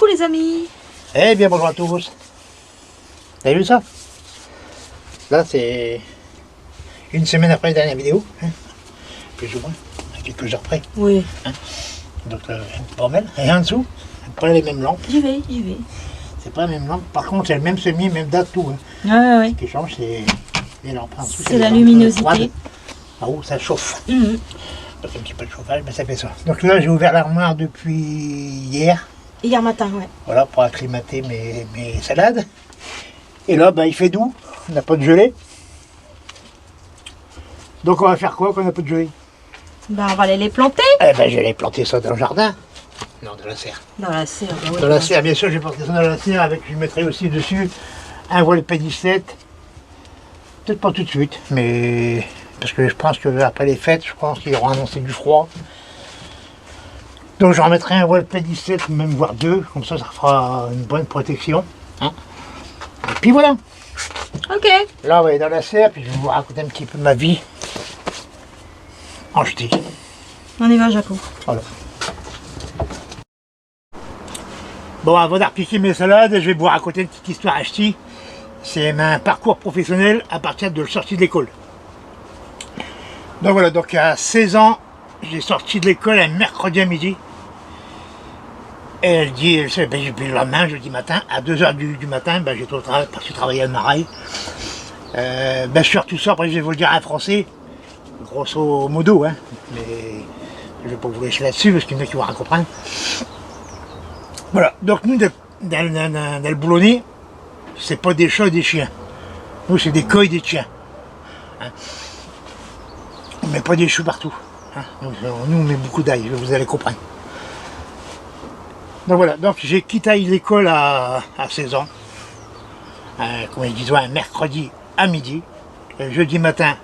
les amis. Eh bien bonjour à tous. Vous avez vu ça? Là c'est une semaine après la dernière vidéo, hein, plus ou moins, à quelques heures près. Oui. Hein. Donc bordel, et en dessous, pas les mêmes lampes. J'y vais. C'est pas la même lampe, par contre c'est le même semis, même date, tout. Hein. Ouais. Ce qui change c'est les lampes. En dessous, C'est les la lampes luminosité. froides. En haut ça chauffe. Mhm. Donc un petit peu de chauffage, mais ça fait ça. Donc là j'ai ouvert l'armoire depuis hier. Hier matin, ouais. Voilà, pour acclimater mes salades. Et là, il fait doux, on n'a pas de gelée. Donc on va faire quoi quand on n'a pas de gelée? On va aller les planter. Eh ben, je vais les planter ça dans le jardin. Non, dans la serre. Dans la serre. Bah ouais, Dans la serre, bien sûr, je vais planter ça dans la serre avec, je mettrai aussi dessus un voile P17. Peut-être pas tout de suite, mais parce que je pense qu'après les fêtes, je pense qu'ils auront annoncé du froid. Donc je remettrai un voile P17, même voire deux, comme ça fera une bonne protection. Hein. Et puis voilà. Ok. Là on va aller dans la serre, puis je vais vous raconter un petit peu ma vie en ch'ti. On y va, Jaco. Voilà. Bon, avant d'appliquer mes salades, je vais vous raconter une petite histoire à ch'ti. C'est mon parcours professionnel à partir de la sortie de l'école. Donc voilà, donc à 16 ans, j'ai sorti de l'école un mercredi à midi. Et elle dit, puis le lendemain, jeudi matin, à 2h du matin, j'étais au travail, parce que je travaillais à le Marail. Je suis tout ça, après je vais vous le dire en français, grosso modo, hein, mais je ne vais pas vous laisser là-dessus, parce qu'il y en a qui vont rien comprendre. Voilà, donc nous, dans le boulonnet, c'est pas des chats et des chiens. Nous, c'est des coins et des chiens. Hein. On met pas des choux partout. Hein. Nous, on met beaucoup d'ail, vous allez comprendre. Donc voilà, donc j'ai quitté l'école à 16 ans, comme ils disent, un mercredi à midi, jeudi matin,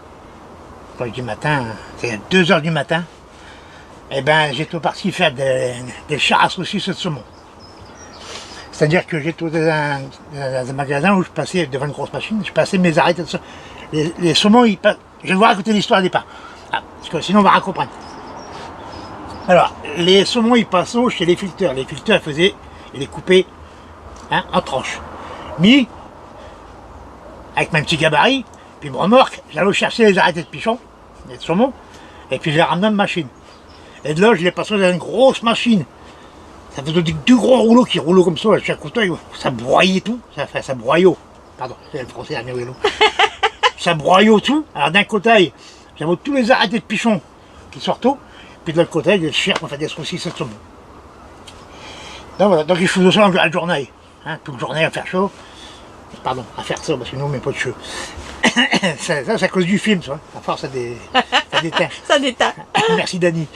quand je dis matin, c'est 2h du matin, et j'étais parti faire des chars à saucisses de saumon. C'est-à-dire que j'étais dans un magasin où je passais devant une grosse machine, je passais mes arrêts de saumon. Les saumons, je vais vous raconter l'histoire au départ, parce que sinon on va rien comprendre. Alors, les saumons, ils passent chez les filteurs. Les filteurs, ils les coupaient en tranches. Mais, avec mon petit gabarit, puis une remorque, j'allais chercher les arêtés de pichon, les saumons, et puis je les ramenais dans ma machine. Et de là, je les passais dans une grosse machine. Ça faisait deux gros rouleaux qui roulaient comme ça, à chaque côté, ça broyait tout. Ça broyait. Pardon, c'est le français, un vélo. Ça broyait tout. Alors d'un côté, j'avais tous les arêtés de pichon qui sortaient. Puis de l'autre côté, il y a le chien pour faire des saucisses de saumon. Donc voilà, donc je faisais ça la journée. Hein, toute la journée à faire chaud. Pardon, à faire ça, parce que nous on met pas de chaud. Ça c'est à cause du film, ça. À force, ça déteint. Ça déteint. Merci Dani.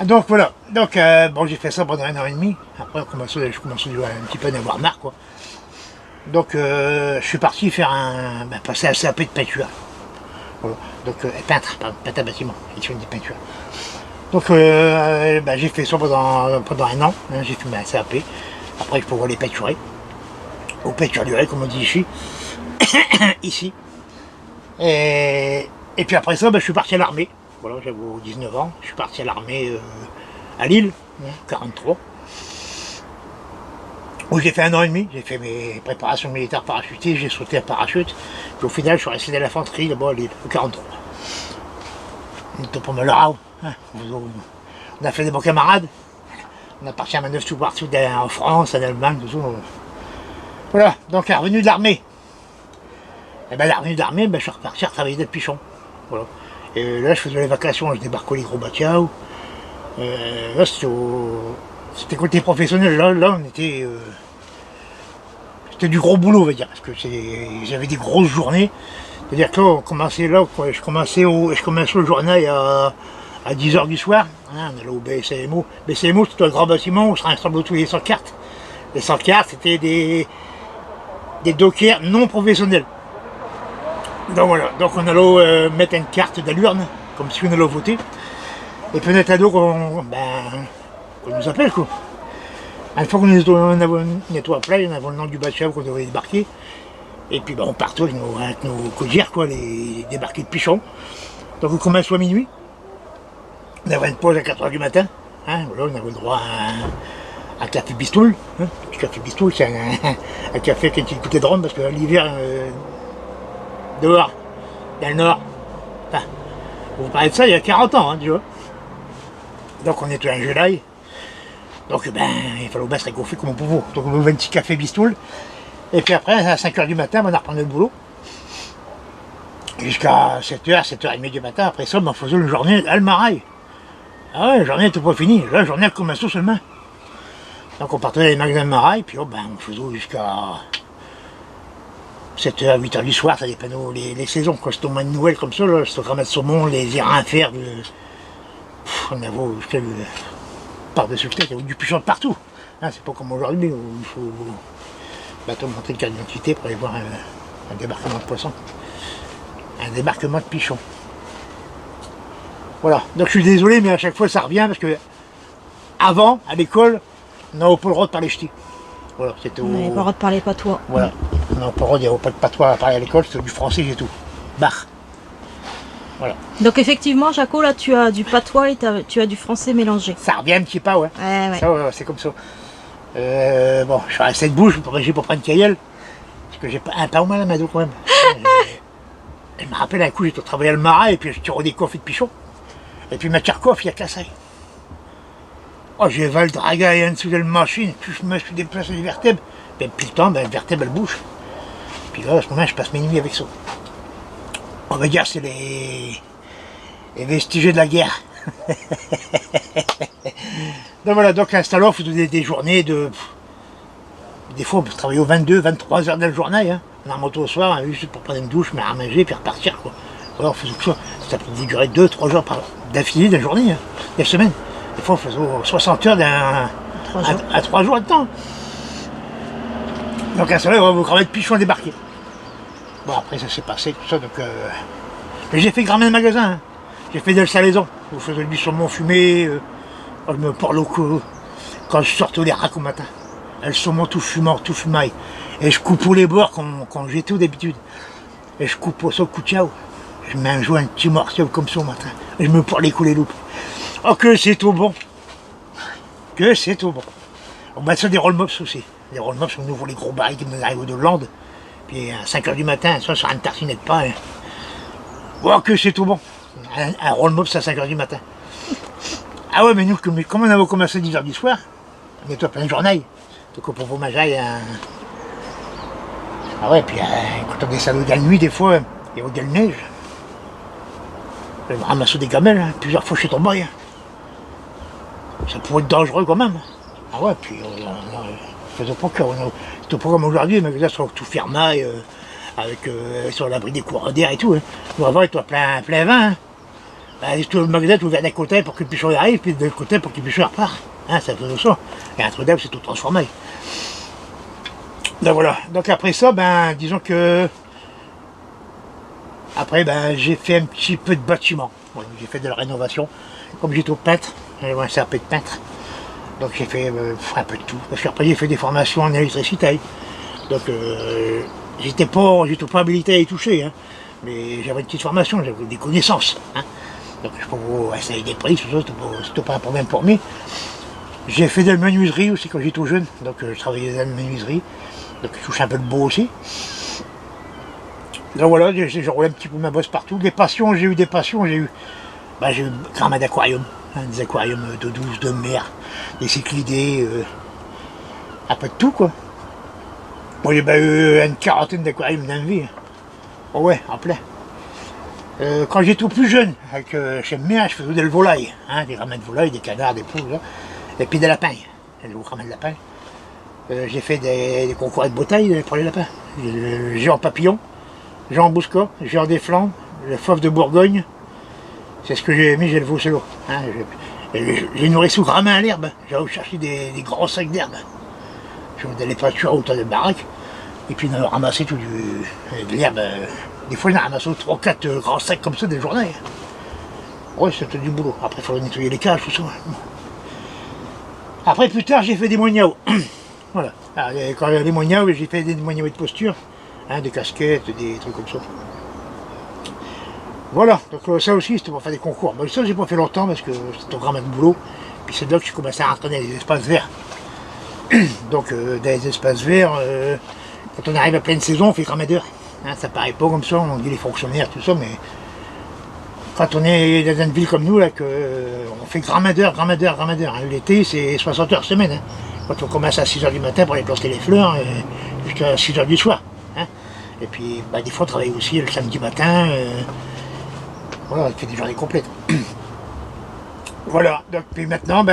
Donc voilà, donc j'ai fait ça pendant 1 an et demi. Après, je commençais un petit peu à en avoir marre, quoi. Donc je suis parti faire passer un CAP de peinture. Voilà. Donc peintre à bâtiment, étude des peintures. Donc j'ai fait ça pendant 1 an, hein, j'ai fait ma CAP. Après je peux aller peinturer, au peinturier comme on dit ici. Et puis après ça, je suis parti à l'armée. Voilà, j'avais 19 ans, je suis parti à l'armée à Lille, 43. Où j'ai fait 1 an et demi, j'ai fait mes préparations militaires parachutistes, j'ai sauté à parachute. Puis au final, je suis resté dans l'infanterie là-bas à Lille, au 43. Pour me le rao. On a fait des bons camarades. On a parti à manœuvre tout partout en France, en Allemagne, tout ça. Voilà, donc la revenue de l'armée. Et la revenue de l'armée, je suis reparti à travailler des pichons. Voilà. Et là, je faisais les vacations, je débarquais les gros Batiao. Là, c'était côté professionnel. Là, on était. C'était du gros boulot, on va dire, parce que j'avais des grosses journées. C'est-à-dire que là, je commençais le journal à 10h du soir, hein, on allait au BCMO. BCMO, c'était un grand bâtiment où on se rassemblait tous les 100 cartes. Les 100 cartes, c'était des dockers non professionnels. Donc voilà, donc on allait mettre une carte d'allure, comme si on allait voter. Et puis on était à dos qu'on nous appelle, quoi. Une fois qu'on nettoie à plat, on avait le nom du bâtiment qu'on devait débarquer. Et puis on partait avec nos codières, quoi, les débarqués de pichons. Donc on commence à minuit. On avait une pause à 4h du matin. Hein, voilà, on avait le droit un café Bistoul. Hein. Le café Bistoul, c'est un café qui a une petite bouteille de rhum parce que l'hiver, dehors, dans le nord, enfin, vous parlez de ça il y a 40 ans, hein, tu vois. Donc on était en July. Donc ben, il fallait bien se réchauffer comme on pouvait. Donc on buvait un petit café Bistoul. Et puis après, à 5h du matin, on a repris le boulot. Jusqu'à 7h, 7h30 du matin. Après ça, on faisait une journée à Almarail. Ah ouais, la journée n'était pas finie. Là, la journée, elle commençait seulement. Donc on partait dans les magasins de Almarail, puis oh, ben, on faisait jusqu'à 7h, 8h du soir, ça dépend les saisons. Quand c'était au mois de Noël comme ça, là, c'était au grand de saumon, les irins à faire, on avait par-dessus le tête, il y avait du pigeon de partout. Hein, c'est pas comme aujourd'hui où il faut bateau montrer le carte d'identité pour aller voir un débarquement de poissons. Un débarquement de pichons. Voilà, donc je suis désolé, mais à chaque fois ça revient parce que avant, à l'école, on n'avait pas le droit de parler ch'ti. Voilà, c'était On n'avait pas le droit de parler patois. Voilà, on n'avait pas le droit, il n'y avait pas de patois à parler à l'école, c'était du français et tout. Bar. Voilà. Donc effectivement, Jaco, là, tu as du patois et tu as du français mélangé. Ça revient un petit peu, ouais. Ouais. Ça, ouais, c'est comme ça. Bon, je suis resté debout, je vais pas prendre Cayel, parce que j'ai un pas au mal à ma dos quand même. Je me rappelle un coup, j'étais au travail à le marais, et puis je tirais des coffres et de pichons. Et puis ma Tcharkov, il y a cassé. Oh, j'ai le dragaille en dessous de la machine, puis je me suis déplacé les vertèbres. Et puis le temps, ben, les vertèbres, elles bougent. Puis là, à ce moment, je passe mes nuits avec ça. On va dire c'est les vestiges de la guerre. Donc voilà, donc l'installeur faisait des journées de... Des fois, on peut travailler aux 22, 23 heures de la journée. Hein. On a moto au soir, juste pour prendre une douche, mais à manger, puis repartir. Quoi. Alors, on faisait que ça. Ça pouvait durer 2-3 jours d'affilée de la journée, hein, de la semaine. Des fois, on faisait 60 heures à 3 jours de temps. Donc l'installeur, on va vous cramer de pichons débarquer. Bon, après, ça s'est passé, tout ça, donc... Mais j'ai fait grammer le magasin. Hein. J'ai fait de la salaison. Je faisais du saumon fumé. Je me parle au cou quand je sortais les racks au matin. Le saumon tout fumant, tout fumaille. Et je coupe les bords quand j'ai tout d'habitude. Et je coupe ça au coup de ciao. Je mets un joint, un petit morceau comme ça au matin. Et je me parle les coups les loupes. Oh, que c'est tout bon. Que c'est tout bon. On met ça des roll-mops aussi. Les roll-mops, on ouvre les gros barils qui nous arrivent de Hollande. Puis à 5h du matin, ça sur une tartinette de pain. Hein. Oh, que c'est tout bon. Un roll-mops à 5h du matin. Ah ouais, mais nous, comme on avait commencé à 10h du soir, on était à plein de journée. Donc pour vous manger, ah ouais, puis quand on descendait dans la nuit, des fois, il y avait de la neige. On ramassait des gamelles, hein, plusieurs fois chez ton boy. Hein. Ça pouvait être dangereux quand même. Ah ouais, puis on faisait pas peur. C'était pas comme aujourd'hui, les magasins sont tout fermés, avec sur l'abri des courants d'air et tout. Hein. Nous avant, il était plein vent. Hein. Tout le magasin est ouvert d'un côté pour que le pichon arrive, puis de l'autre côté pour que le pichon repart. Hein, ça faisait ça. Et entre deux, c'est tout transformé. Donc voilà. Donc après ça, ben, disons que... Après, ben, j'ai fait un petit peu de bâtiment. Voilà, j'ai fait de la rénovation. Comme j'étais au peintre, j'avais un CAP de peintre. Donc j'ai fait un peu de tout. Parce qu'après, j'ai fait des formations en électricité. Donc j'étais pas habilité à y toucher. Hein. Mais j'avais une petite formation, j'avais des connaissances. Hein. Donc je peux vous essayer des prix, tout ça, c'était pas un problème pour moi. J'ai fait de la menuiserie aussi quand j'étais tout jeune, donc je travaillais dans la menuiserie, donc je touche un peu de beau aussi. Donc voilà, j'ai roulé un petit peu ma bosse partout. Des passions, j'ai eu des passions, j'ai eu grammaire d'aquarium, hein, des aquariums d'eau douce, de mer, des cyclidés, un peu de tout quoi. Moi j'ai eu une quarantaine d'aquariums dans la vie. Oh ouais, en plein. Quand j'étais tout plus jeune, chez moi, je faisais des volailles, hein, des rameaux de volailles, des canards, des poules, là, et puis des lapins, des rameaux de lapins. J'ai fait des concours de bataille pour les lapins. Jean Papillon, Jean Bousca, Jean des Flancs, le Fauve de Bourgogne. C'est ce que j'ai aimé, j'ai le Vaucelot. Hein, j'ai nourri sous grammin à l'herbe. J'ai cherché des grands sacs d'herbe. Je faisais les pâtures autour de baraque. Et puis on a ramassé tout de l'herbe. Des fois, on a ramassé 3-4 grands sacs comme ça des journées. Ouais, c'était du boulot. Après, il fallait nettoyer les cages, tout ça. Après, plus tard, j'ai fait des moignaux. Voilà. Alors, quand les moignaux, j'ai fait des moignaux de posture, hein, des casquettes, des trucs comme ça. Voilà. Donc ça aussi, c'était pour faire des concours. Bon, ça, j'ai pas fait longtemps parce que c'était vraiment de boulot. Puis c'est là que je commençais à entraîner les espaces verts. Donc dans les espaces verts, quand on arrive à pleine saison, on fait grammadeur. Hein, ça paraît pas comme ça, on dit les fonctionnaires, tout ça, mais quand on est dans une ville comme nous, là, on fait grammadeur. Hein. L'été, c'est 60 heures semaine. Hein. Quand on commence à 6h du matin pour aller planter les fleurs, jusqu'à 6h du soir. Hein. Et puis, des fois, on travaille aussi le samedi matin. Voilà, on fait des journées complètes. Voilà, donc puis maintenant,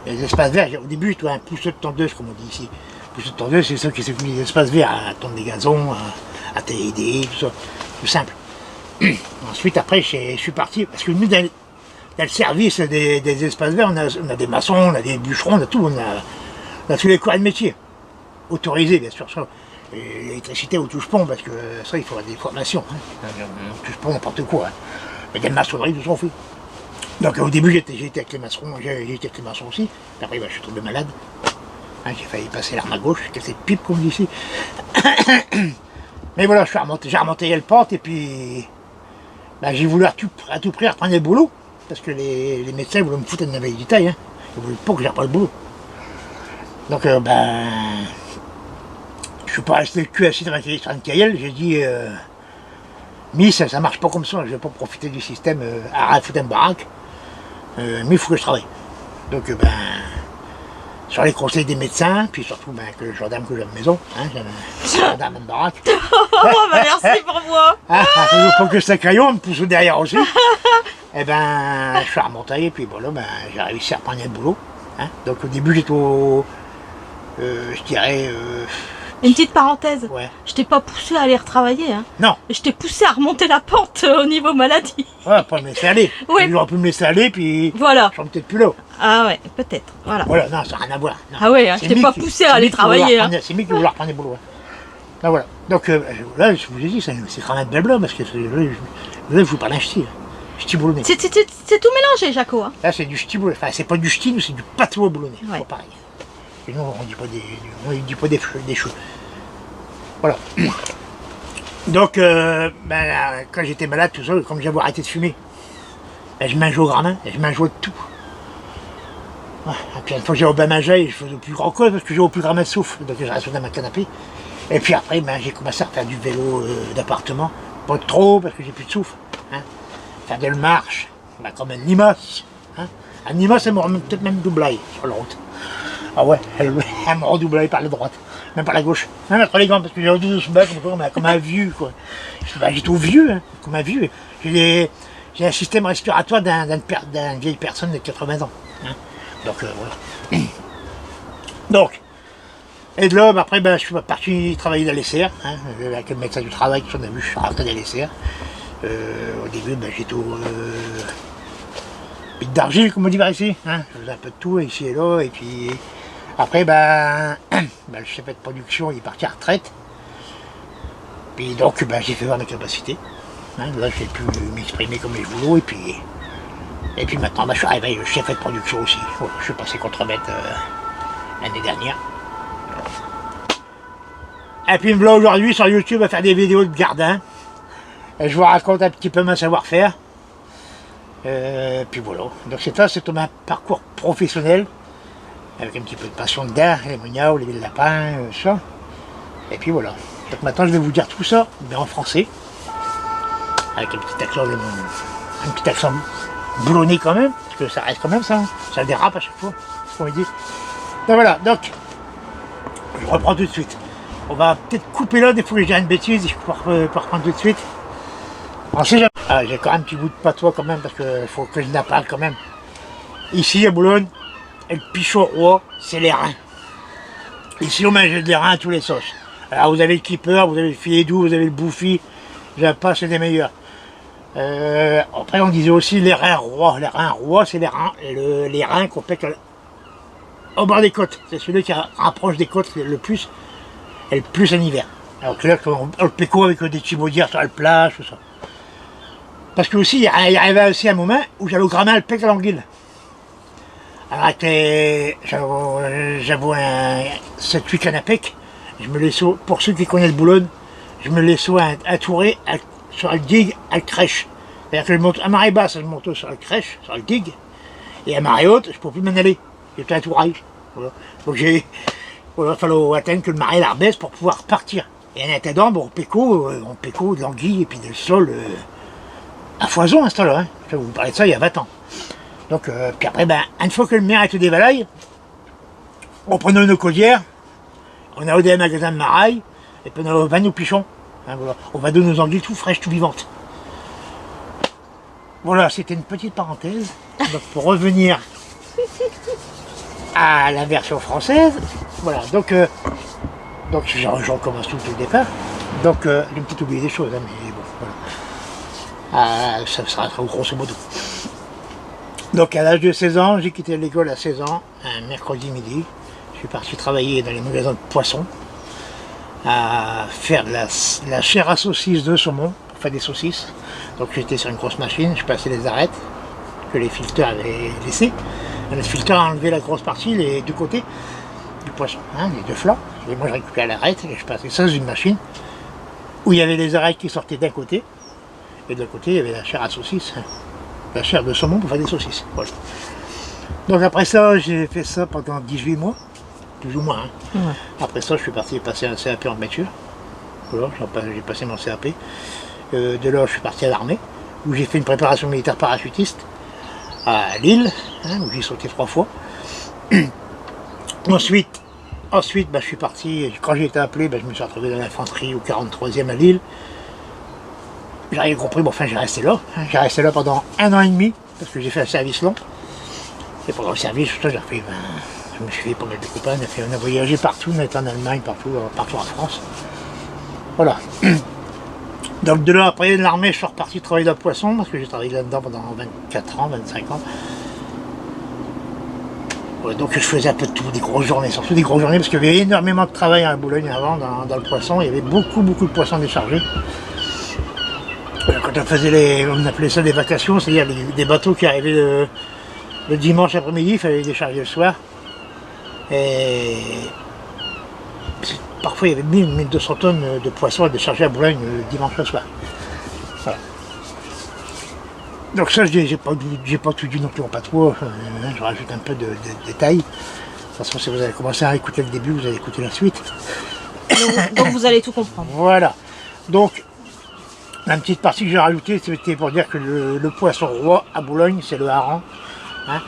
les espaces verts, au début, tu as un pousseux de tondeuse, comme on dit ici. Pousseux de tondeuse, c'est ça qui s'occupe des espaces verts, à tondre des gazons, à tailler des, tout ça, tout simple. Ensuite, après, je suis parti, parce que nous, dans le service des espaces verts, on a des maçons, on a des bûcherons, on a tout, on a tous les corps de métier. Autorisés, bien sûr, ça. Et l'électricité au touche-pont, parce que ça, il faut avoir des formations. Hein. On touche pas n'importe quoi. Hein. Il y a de la maçonnerie, tout ça, on fait. Donc au début, j'étais avec les maçons, aussi. Puis après, je suis tombé malade. Hein, j'ai failli passer l'arme à gauche, j'ai cassé de pipe, comme on dit ici. Mais voilà, j'ai remonté le porte, et puis j'ai voulu à tout prix reprendre le boulot. Parce que les médecins voulaient me foutre une invalidité. Hein. Ils voulaient pas que je reprenne le boulot. Donc, je suis pas resté le cul assis sur une cahier, j'ai dit, Miss, ça marche pas comme ça, je vais pas profiter du système à foutre une baraque, mais il faut que je travaille. Donc, sur les conseils des médecins, puis surtout que le gendarme que j'ai à la maison, hein, j'avais un gendarme de baraque. Merci pour moi. Pour que ça crayon, me pousse derrière aussi. Et je suis remonté, et puis voilà, j'ai réussi à reprendre le boulot. Hein. Donc au début, j'étais je dirais... Une petite parenthèse, ouais. Je t'ai pas poussé à aller retravailler, hein. Non. Je t'ai poussé à remonter la pente au niveau maladie. Ouais, pas me laisser aller. Oui. J'aurais pu me laisser aller, puis voilà. je serais peut-être plus là. Ah ouais, peut-être, voilà. Voilà, non, ça n'a rien à voir. Non. Ah ouais, hein, je t'ai pas poussé à aller travailler. Hein. C'est moi qui voulais reprendre les boulots. Ben voilà. Donc là, je vous ai dit, c'est quand même blabla, parce que là, je vous parle d'un ch'ti. Ch'ti boulonnais. C'est tout mélangé, Jaco. Hein. Là, c'est du ch'ti boulonnais. Enfin, c'est pas du ch'ti, mais c'est du patois boulonnais. Ouais. C'est pas pareil. Et nous, on dit pas des choux. Voilà. Donc, quand j'étais malade, tout ça, comme j'avais arrêté de fumer, je mangeais au gramin, je mangeais de tout. Ouais. Et puis, une fois que j'ai au bain manger, je faisais plus grand cause parce que j'ai au plus grand de souffle. Donc, je restais dans ma canapé. Et puis après, j'ai commencé à faire du vélo d'appartement. Pas trop, parce que j'ai plus de souffle. Hein. Faire de la marche, comme un Nimos. Hein. Un Nimos, elle me peut-être même doublé sur la route. Ah ouais, elle me redoublait par la droite, même par la gauche. Hein, mettre les gants, parce que j'ai redoublé ce bac comme un vieux, quoi. J'ai tout vieux, hein, comme un vieux. J'ai un système respiratoire d'une vieille personne de 80 ans. Hein. Donc, voilà. Donc, et de là, après, je suis parti travailler dans les serres, hein, avec le médecin du travail, qu'on a vu, je suis rentré dans les serres. Au début, j'étais au bite d'argile, comme on dit par ici. Hein. Je faisais un peu de tout, ici et là, et puis après, le chef de production, il est parti à la retraite. Puis donc, j'ai fait voir mes capacités. Hein. Là, j'ai pu m'exprimer comme je voulais, et puis maintenant, je suis arrivé le chef de production aussi. Ouais, je suis passé contremaître l'année dernière. Et puis là aujourd'hui sur YouTube à faire des vidéos de gardien. Et je vous raconte un petit peu mon savoir-faire. Puis voilà. Donc c'est ça, c'est tout mon parcours professionnel. Avec un petit peu de passion dedans, les mognards, les lapins, ça. Et puis voilà. Donc maintenant je vais vous dire tout ça, mais en français. Avec un petit accent boulonné quand même. Parce que ça reste quand même ça. Ça dérape à chaque fois. On dit. Donc voilà, donc je reprends tout de suite. On va peut-être couper là, des fois que j'ai une bêtise, je peux reprendre tout de suite. J'ai quand même un petit bout de patois quand même, parce qu'il faut que je la parle quand même. Ici à Boulogne, le pichot roi, c'est les reins. Ici on mange des reins à tous les sauces. Alors vous avez le keeper, vous avez le filet doux, vous avez le bouffi, j'aime pas, c'est des meilleurs. Après on disait aussi les reins rois. Les reins rois, c'est les reins qu'on pète au bord des côtes. C'est celui qui rapproche des côtes le plus. Et le plus en hiver. Alors que là, on le péco avec des chibaudières sur la plage, tout ça. Parce que aussi, il arrivait aussi un moment où j'allais au gramin le pec à l'anguille. Alors j'avais un 7-8 cannes à pec, je me laissais, pour ceux qui connaissent Boulogne, je me laissais entourer sur le digue à la crèche. C'est-à-dire que à marée basse, je montais sur la crèche, sur le digue, Et à marée haute, je ne pouvais plus m'en aller. J'étais à Touraille. Voilà. Donc il fallait attendre que le marais la baisse pour pouvoir partir. Et en attendant, bon, on péco de l'anguille et puis de sol à foison à ce temps-là. Hein. Je vais vous parler de ça il y a 20 ans. Donc, puis après, une fois que le maire était dévalaille, on prenait nos caudières, on allait au magasin de Maraille, et puis on va nos pichons. Hein, voilà. On va donner nos anguilles tout fraîches, tout vivantes. Voilà, c'était une petite parenthèse. Donc, pour revenir à la version française, voilà, donc je recommence tout au départ. Donc, j'ai peut-être oublié des choses, hein, mais bon, voilà. Ça sera grosso modo. Donc, à l'âge de 16 ans, j'ai quitté l'école à 16 ans, un mercredi midi. Je suis parti travailler dans les magasins de poissons, à faire de la chair à saucisse de saumon, pour faire des saucisses. Donc, j'étais sur une grosse machine, je passais les arêtes que les filteurs avaient laissées. Le filtre a enlevé la grosse partie, les deux côtés du poisson, hein, les deux flancs. Et moi je récupérais l'arête et je passais ça dans une machine où il y avait les arêtes qui sortaient d'un côté et de l'autre côté il y avait la chair à saucisse, hein, la chair de saumon pour faire des saucisses. Voilà. Donc après ça j'ai fait ça pendant 18 mois, plus ou moins. Hein. Ouais. Après ça je suis parti passer un CAP en maître. Voilà, j'ai passé mon CAP. De là je suis parti à l'armée où j'ai fait une préparation militaire parachutiste à Lille, hein, où j'ai sauté 3 fois. Ensuite je suis parti, quand j'ai été appelé, je me suis retrouvé dans l'infanterie au 43e à Lille. J'ai rien compris, bon enfin j'ai resté là. Hein, j'ai resté là pendant 1 an et demi, parce que j'ai fait un service long. Et pendant le service, je me suis fait pas mal de copains, on a voyagé partout, on a été en Allemagne, partout en France. Voilà. Donc de là, après l'armée, je suis reparti travailler dans le poisson, parce que j'ai travaillé là-dedans pendant 24 ans, 25 ans. Ouais, donc je faisais un peu de tout, des grosses journées, surtout des grosses journées, parce qu'il y avait énormément de travail à Boulogne avant, dans le poisson, il y avait beaucoup de poissons déchargés. Quand on appelait ça des vacations, c'est-à-dire des bateaux qui arrivaient le dimanche après-midi, il fallait les décharger le soir. Et parfois il y avait 1000-1200 tonnes de poissons à décharger à Boulogne le dimanche le soir. Voilà. Donc ça, j'ai pas tout dit non plus en patois, je rajoute un peu de détails. De toute façon, si vous allez commencer à écouter le début, vous allez écouter la suite. Donc vous allez tout comprendre. Voilà. Donc, la petite partie que j'ai rajoutée, c'était pour dire que le poisson roi à Boulogne, c'est le hareng. Hein,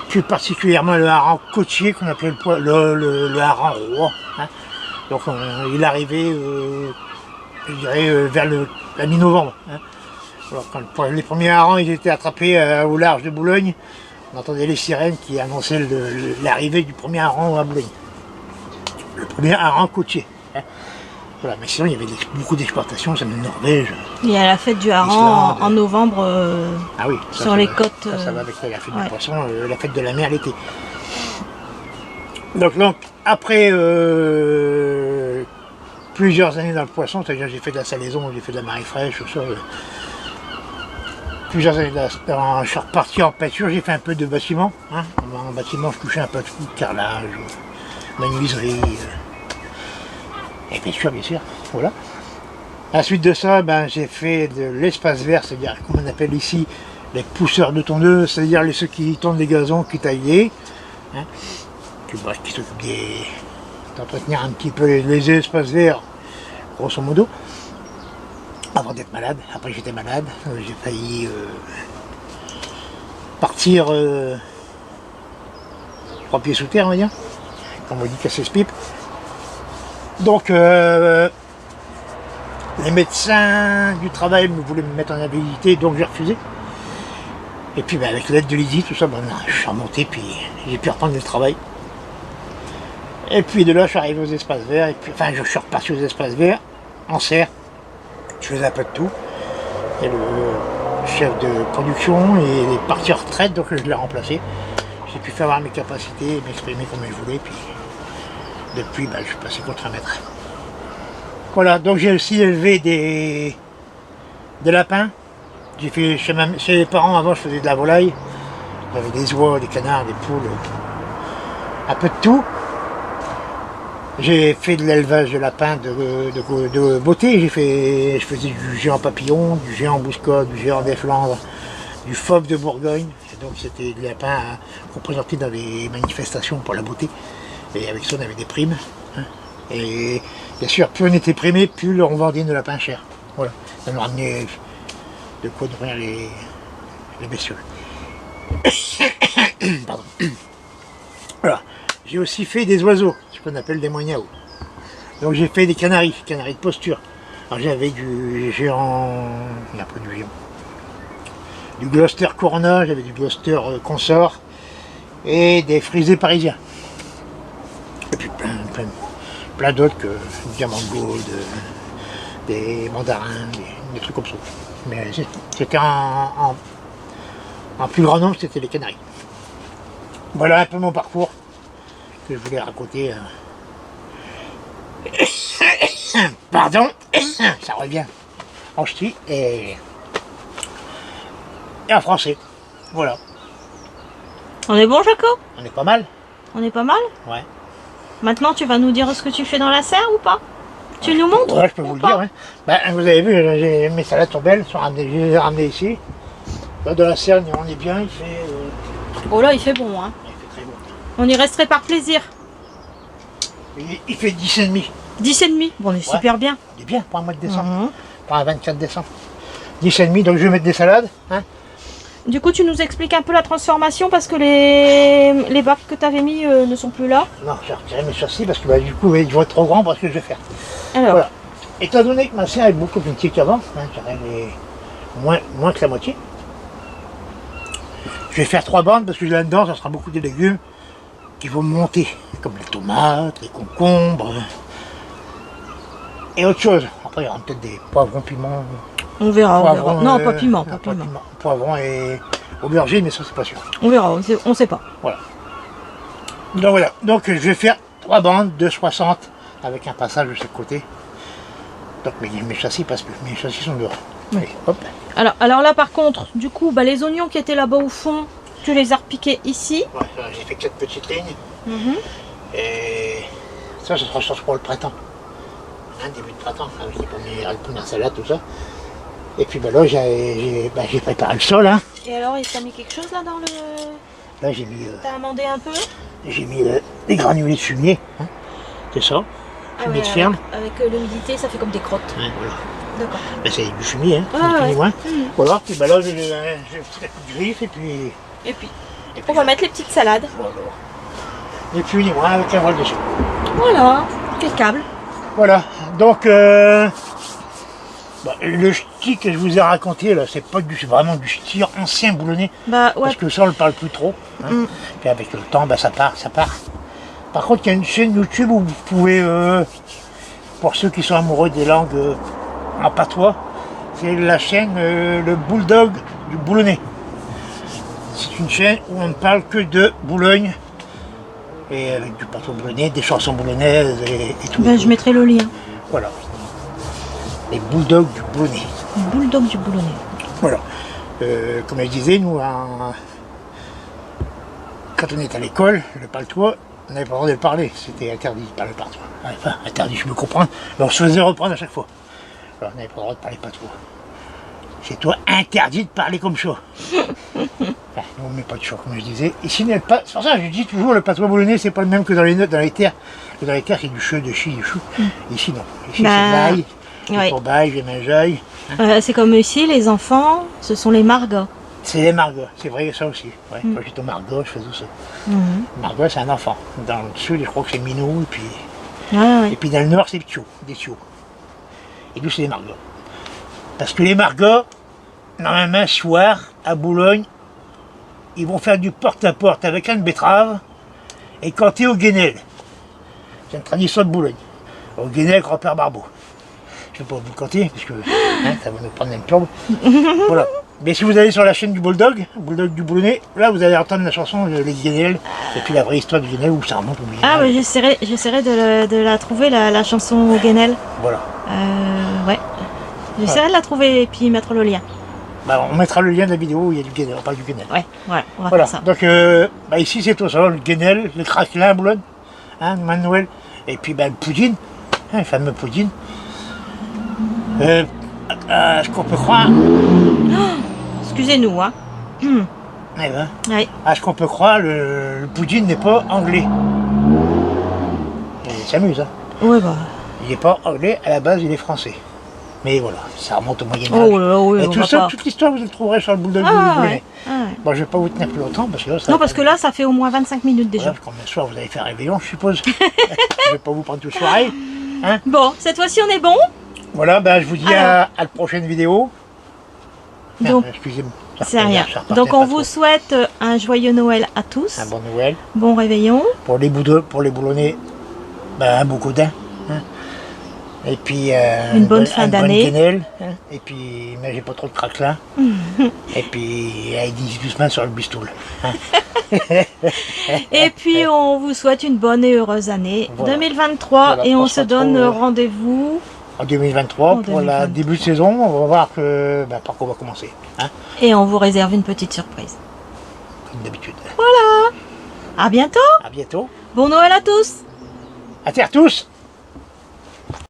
plus particulièrement le hareng côtier qu'on appelait le hareng roi. Hein. Donc il arrivait, je dirais, vers la mi-novembre. Hein. Alors, quand les premiers harengs ils étaient attrapés au large de Boulogne, on entendait les sirènes qui annonçaient l'arrivée du premier hareng à Boulogne. Le premier hareng côtier. Hein. Voilà, mais sinon il y avait beaucoup d'exportations, ça venait de Norvège. Il y a la fête du hareng en novembre ah oui, sur les côtes. Ça va avec la fête du poisson, la fête de la mer l'été. Donc après plusieurs années dans le poisson, c'est-à-dire j'ai fait de la salaison, j'ai fait de la marée fraîche, tout ça. Plusieurs années, je suis reparti en peinture, j'ai fait un peu de bâtiment. Hein. En bâtiment, je touchais un peu de tout, carrelage, menuiserie, et peinture bien sûr. Voilà. À la suite de ça, j'ai fait de l'espace vert, c'est-à-dire comme on appelle ici les pousseurs de tondeuses, c'est-à-dire ceux qui tondent les gazons, qui taillent, hein, qui s'occupent d'entretenir un petit peu les espaces verts, grosso modo. Avant d'être malade, après j'étais malade, j'ai failli partir 3 pieds sous terre, on va dire, comme on dit, casser ce pipe. Donc les médecins du travail voulaient me mettre en invalidité, donc j'ai refusé. Et puis avec l'aide de Lydie, tout ça, je suis remonté, puis j'ai pu reprendre le travail. Et puis de là, je suis arrivé aux espaces verts, et puis, enfin je suis reparti aux espaces verts, en serre. Je faisais un peu de tout. Et le chef de production est parti en retraite, donc je l'ai remplacé. J'ai pu faire avoir mes capacités, m'exprimer comme je voulais, puis depuis, je suis passé contre-maître. Voilà, donc j'ai aussi élevé des lapins. J'ai fait chez les parents, avant je faisais de la volaille. J'avais des oies, des canards, des poules, un peu de tout. J'ai fait de l'élevage de lapins de beauté, je faisais du géant papillon, du géant bouscotte, du géant des Flandres, du phoque de Bourgogne, Donc c'était des lapins qu'on présentait dans les manifestations pour la beauté. Et avec ça on avait des primes. Hein. Et bien sûr, plus on était primé, plus on vendait nos lapins chers. Voilà. Ça nous ramenait de quoi nourrir les bestioles. Pardon. Voilà. J'ai aussi fait des oiseaux, ce qu'on appelle des moignao. Donc j'ai fait des canaris de posture. Alors j'avais du géant, il y a un peu du géant. Du Gloucester Corona, j'avais du Gloucester Consort et des frisés parisiens. Et puis plein d'autres que diamant gold, des mandarins, des trucs comme ça. Mais c'était en plus grand nombre, c'était les canaris. Voilà un peu mon parcours que je voulais raconter. Pardon, ça revient en ch'ti et en français. Voilà. On est bon, Jaco? On est pas mal. On est pas mal? Ouais. Maintenant, tu vas nous dire ce que tu fais dans la serre ou pas? Tu nous montres? Ouais, je peux vous le dire. Ouais. Ben, vous avez vu, mes salades sont belles, je les ai ramenées ici. Là, dans la serre, on est bien, il fait... Oh là, il fait bon, hein. Il fait très bon. On y resterait par plaisir. Il fait 10,5. 10,5. Bon, on est super bien. Il est bien pour un mois de décembre, Mhm. pour un 24 décembre. 10,5, donc je vais mettre des salades. Hein. Du coup, tu nous expliques un peu la transformation parce que les bacs que tu avais mis ne sont plus là. Non, j'ai retiré mes châssis parce que du coup, ils vont être trop grands pour ce que je vais faire. Alors, Voilà. Étant donné que ma serre est beaucoup plus petite qu'avant, hein, j'aurais moins que la moitié. Je vais faire 3 bandes parce que là-dedans, ça sera beaucoup de légumes qui vont monter, comme les tomates, les concombres et autre chose. Après, il y aura peut-être des poivrons, piments. on verra. Poivrons, Non, pas piment, pas piment. Poivrons et aubergines, mais ça, c'est pas sûr. On verra, on sait pas. Voilà. Donc voilà. Donc je vais faire 3 bandes de 60 avec un passage de chaque côté. Donc mes châssis passent plus. Mes châssis sont dehors. Allez, hop. Alors là, par contre, du coup, les oignons qui étaient là-bas au fond, tu les as repiqués ici. Ouais, j'ai fait 4 petites lignes. Mhm. Et ça sera je pense, pour le printemps. Hein, début de printemps, avec les premières salades, tout ça. Et puis là, j'ai préparé le sol. Hein. Et alors, il t'a mis quelque chose là dans le... Là, j'ai mis, T'as amendé un peu? des granulés de fumier. Hein. C'est ça. Fumier de ferme. Avec l'humidité, ça fait comme des crottes. Ouais, voilà. D'accord. Ben, c'est du fumier, hein, Ah, ni plus ouais. ni moins. Mhm. Voilà, puis là, j'ai un petit coup de griffe et puis... Et puis, on va mettre les petites salades. Voilà. Ni plus ni moins avec un voile dessus. Voilà, impeccable. Voilà, donc le ch'ti que je vous ai raconté là, c'est pas vraiment du ch'ti ancien boulonnais, Bah ouais. parce que ça on le parle plus trop. Hein. Mm. Puis avec le temps, ça part. Par contre, il y a une chaîne YouTube où vous pouvez, pour ceux qui sont amoureux des langues en patois, c'est la chaîne Le Bulldog du Boulonnais. C'est une chaîne où on ne parle que de Boulogne, et avec du patois boulonnais, des chansons boulonnaises et tout. Ben, je mettrai le lien. Voilà. Les bulldogs du Boulonnais. Le bulldog du boulonnais. Voilà. Comme je disais, nous, quand on était à l'école, le patois, on n'avait pas le droit de le parler. C'était interdit de parler patois. Enfin, interdit, je me comprends. Mais on se faisait reprendre à chaque fois. Alors, on n'avait pas le droit de parler patois. C'est toi interdit de parler comme ça. Enfin, nous, on ne met pas de choix, comme je disais. Ici, c'est pour ça que je dis toujours, le patois boulonnais, c'est pas le même que dans les terres. Dans les terres, c'est du chou, du chou. Ici, non. Ici, c'est de l'ail, du ouais. courbaille, du mangeaille. C'est comme ici, les enfants, ce sont les margots. C'est les margots, c'est vrai ça aussi. Ouais, quand j'étais au Margot, je faisais ça. Margot, c'est un enfant. Dans le sud, je crois que c'est Minou, et puis, Ouais. et puis dans le nord, c'est des Tio. Et nous, c'est les margots. Parce que les margots, normalement, un soir, à Boulogne, ils vont faire du porte-à-porte avec un betterave et canter au Guénel. C'est une tradition de Boulogne. Au Guénel, grand-père Barbeau. Je ne vais pas vous le canter, parce que ça va nous prendre une plombe. Voilà. Mais si vous allez sur la chaîne du Bulldog du Boulonnais, là vous allez entendre la chanson Les Guénel, et puis la vraie histoire du Guénel où ça remonte au Guénel. Ah, ouais, j'essaierai de la trouver, la chanson au Guénel. Voilà. Ouais. J'essaierai de la trouver et puis mettre le lien. Bah, on mettra le lien de la vidéo où il y a du Guénel, on parle du Guénel. Ouais, voilà, on va Voilà. faire ça. Donc ici c'est tout ça, le Guénel, le craquelin à Boulogne, hein, Manuel, et puis le poudine, hein, le fameux poudine. Ce qu'on peut croire. Excusez-nous, hein. Eh ben, Ouais. à ce qu'on peut croire, le Poutine n'est pas anglais. Il s'amuse, hein. Ouais, bah. Il n'est pas anglais, à la base, il est français. Mais voilà, ça remonte au Moyen-Âge. Oh là là, oui, Et on tout va ça, pas. toute l'histoire, vous le trouverez sur le bout de Ah, vous ouais. voulez. Ah, ouais. Bon, je ne vais pas vous tenir plus longtemps, parce que là, ça Non, va parce pas que là, ça fait au moins 25 minutes déjà. voilà, combien de soir vous allez faire réveillon, je suppose. Je ne vais pas vous prendre toute soirée. Hein. Bon, cette fois-ci, on est bon. Voilà, ben, je vous dis Alors. à la prochaine vidéo. Donc, Excusez-moi. c'est rien. Donc, on vous souhaite un joyeux Noël à tous. Un bon Noël. Bon réveillon. Pour les boulonnais, ben, un beau godin. Hein. Et puis Une bonne fin d'année. quenelle, hein. Et puis, mais j'ai pas trop de craquelin. Et puis, elle dit doucement sur le bistoule. Hein. Et puis, on vous souhaite une bonne et heureuse année Voilà. 2023. Voilà, Et on on se se donne retrouve, rendez-vous. En 2023, En pour le 2023. début de saison, on va voir que, ben, par quoi on va commencer. Hein, Et on vous réserve une petite surprise. comme d'habitude. À bientôt. À bientôt. Bon Noël à tous. À terre tous!